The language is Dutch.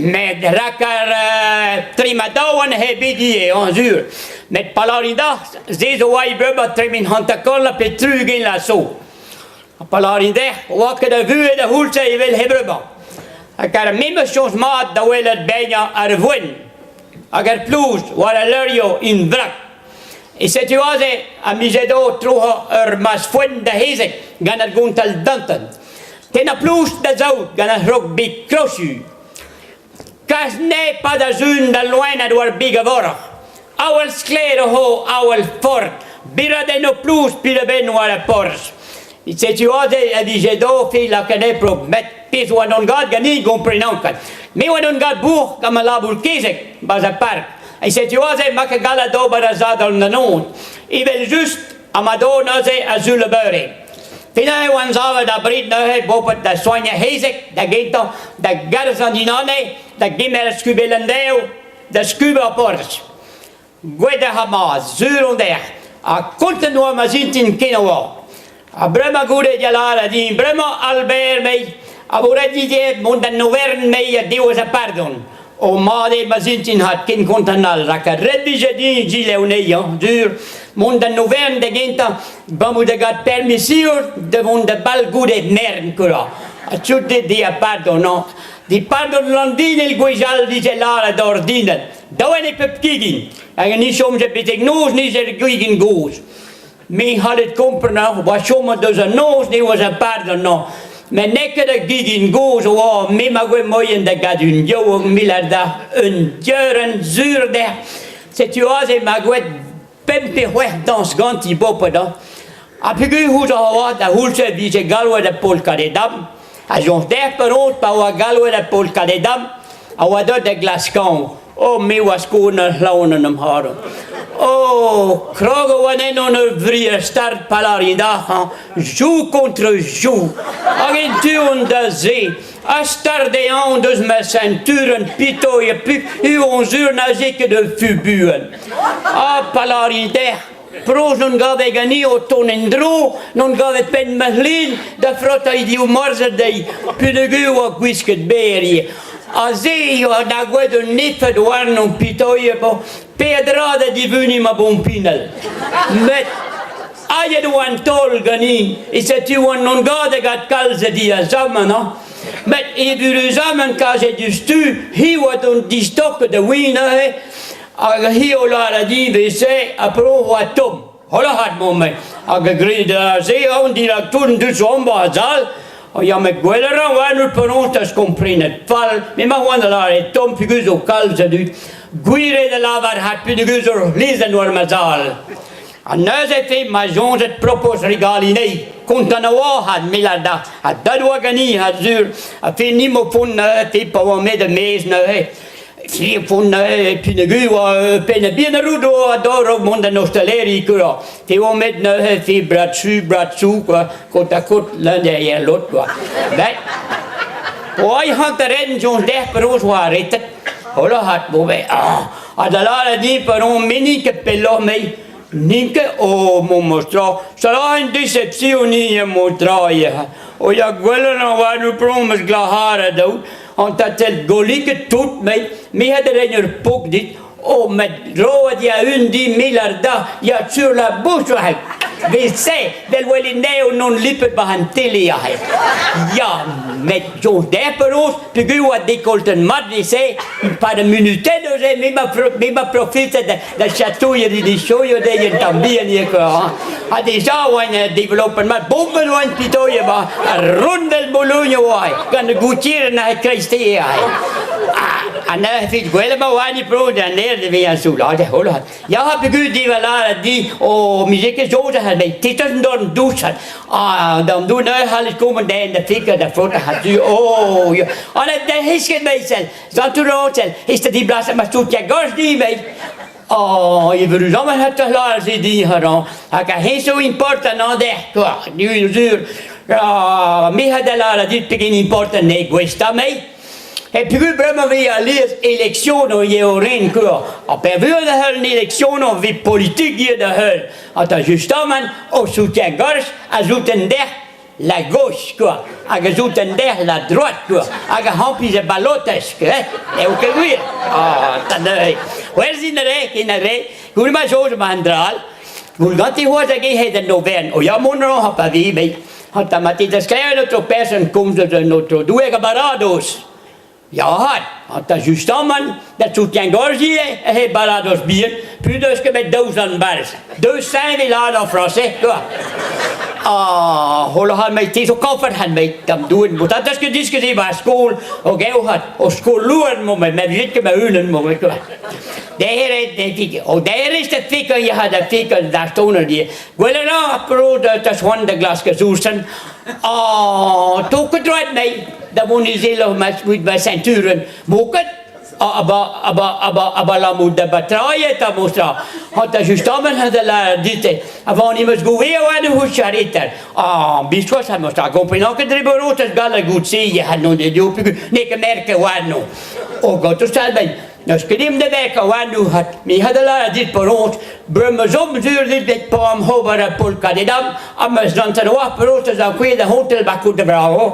Met rakker trimadouwen hebidie onzuur. Met palarida deze waibeba trimin hantakolla petrug in la so. Palarinde wakke de vuur de hulse je wil hebruba. Akar mimme soms maat da wil het bijna arvoen. Akar plus waar lerio in brak. I situatie a misedo troha mas fuen de hezek gan het gontal danten. Tena plus de zout gan het rok big crossu. Kas ne pas de zun de loin door big vorach. Awel sklere ho, awel fort. Bira de no plus pire ben waar pors. I situatie a misedo fi la kane pro met pis wan on gad gani comprenankat. Me wan on gad boer kam la bulkezek bas a park. I situatie makke gala do barazadal nanon. I wil just amadona ze azule beure. Fina wan zava da brit no he bopet da soigne hezek da gento da garzan dinane da gimmer skubelendeo da skuba pors. Gwede Hamas zuronder a continua mazintin kinowa. A brema gure jalara di brema Albert mei a voredi de mondan novern mei a Dio a pardon. O made mazintin hat kin kontanal raka reddige di gileoneia dur mondan novern de genta bamu de gat permissur de von de bal gure mern kura. A chutte di a pardon no. Di pardon landine il guijal di gelara d'ordine. Dawen ik pep kigin. En niet soms heb ik noos niet er gigin goos. Me had het comprena, was soms dus een noos niet was een pardon no. Men nekke de gigin goos, oh, me ma goe mooi in de gadun, jo millarda, een jeuren zuurde. Situatie ma goe pempe weg dans ganti boppe dan. Heb ik u hoe zo de hulse wie ze galwe de polka de dam. Als ons der per ons pa wa galwe de polka de dam. A dat de glaskan. Oh, me was konen launen hem haren. Oh, krogen wanneer een vrije start palarinda. Jou contre jou. Agenturen de zee. A starde aan dus met zijn turen pitoje puk. U onzuur na zeker de fubuen. Ah, palarinda. Proos non gave ganio ton in dro, non gave pen mehlin, de frotta di umorze dei, più de gua quisket berie. A zeio da guedo niffe doar non pitoie po, pedrada di vunima bompinel. Met aie doan tol gani, is het u non gade gat kalze di a zamana. Met e buru zaman kaze du stu, hi wat on di stokke de wiener he, aga hio lara di wc a pro wa tom. Hola hat moment. Aga grida ze on di la turn du zomba zal. O ja me gwelera wanul per ons tas comprenet. Fal me ma wanda la tom figuzo calze du. Guire de lavar hat piguzo lisen war mazal. A neuze fe ma jonget propos regalinei. Contanawa had milarda. A dadwa gani had zur. A fe nimo fun te pa wa me de mees no he. Fri fun pinegu wa pene bien rudo adoro monda nostaleri kura. Te wa med no he fe bratsu kwa kota kot lande ye lot kwa. Bai. Oi hanteren jon deh peros wa retet. Hola hat bobe. Adala di peron mini ke pello mei. Ninke o mo mostra. Sarà in decepzioni e mostraia. O ja gwelena wa nu promes glahara do. Want het golieke tot mij, mij had er een pok dit, oh met rood ja hun die miljarda, ja sur la bouche hij. We zei, wel in neo non lippet behantelia hij. Ja, met zo'n derperoos, de gu wat dekolten mat die zei, een paar minuten dus hij, mij profite de chatouille die shoyo de je tambien je kan. Had hij zo een developer mat, bomben een pitoje maar, een rondel bologne waai, kan de goedjeren naar het krijsten hij. En dan heb ik wel maar waar die pro dan leerde we aan zo laat hoor. Ja heb ik die wel die oh muziek zo dat hij titels dan doet. Dan doen hij al komen daar in de fikker de foto had u oh ja. En dat is geen meisje. Dat toen rood is dat die blaas maar zo ja gas die mee. Oh, je wil samen het te laten zien die heraan. Hij kan geen zo important aan de qua nu zuur. Ja, mij had de laten dit begin important nee questa mee. Heb je brema via les electionen je oren kur. Op er wilde hun electionen wie politiek je de hun. At er juist man of zoet je gars, zoet een der la gauche, quoi. Aga Zoutender, la droite, quoi. Aga Hampis de Balotes, quoi. Et ook weer. Dan, waar is in de rij? Goede maar zo, mandral. Hoe gaat die hoor, zeg ik, hij nog werden. Oh ja, moet nog op wie, mee. Had dan met die schrijven, dat er persen komt, dat er nog doe ik barados. Ja, had dat juist dan, man. Dat zoet geen gorgie, hij barados bier. Puis dus met 1000 bars. Dus zijn we later Franse, quoi. Hoe had mij deze comfort had mij dan doen. Maar dat is gediscussieerd bij school. Oké, hoe had. Op school loeren moet met zitten met hulen moet ik. Daar is het fikken, je had het fikken, daar stonden die. Wil je nou brood uit het hondenklas gezoesten? Toen gedraaid mij. Dan moet je zelf met mijn centuren moeken. Aber la moet betraaien, dat moest er. Had dat juist allemaal hadden dit. Avant niet meer goed weer waren, hoe chariter. Bisschop, hij moest daar komen. Nog een dribbelrood, dat gaat goed zien. Je had nog niet op. Niet merken waar nog. God, toen staat bij. Nou, schreef de werken waar nu had. Maar hadden laten dit per ons. Brummen zo'n zuur dit per hem hober polka. Die dan, maar dan zijn we per ons, dan kun je de hotel bij kunnen brouwen.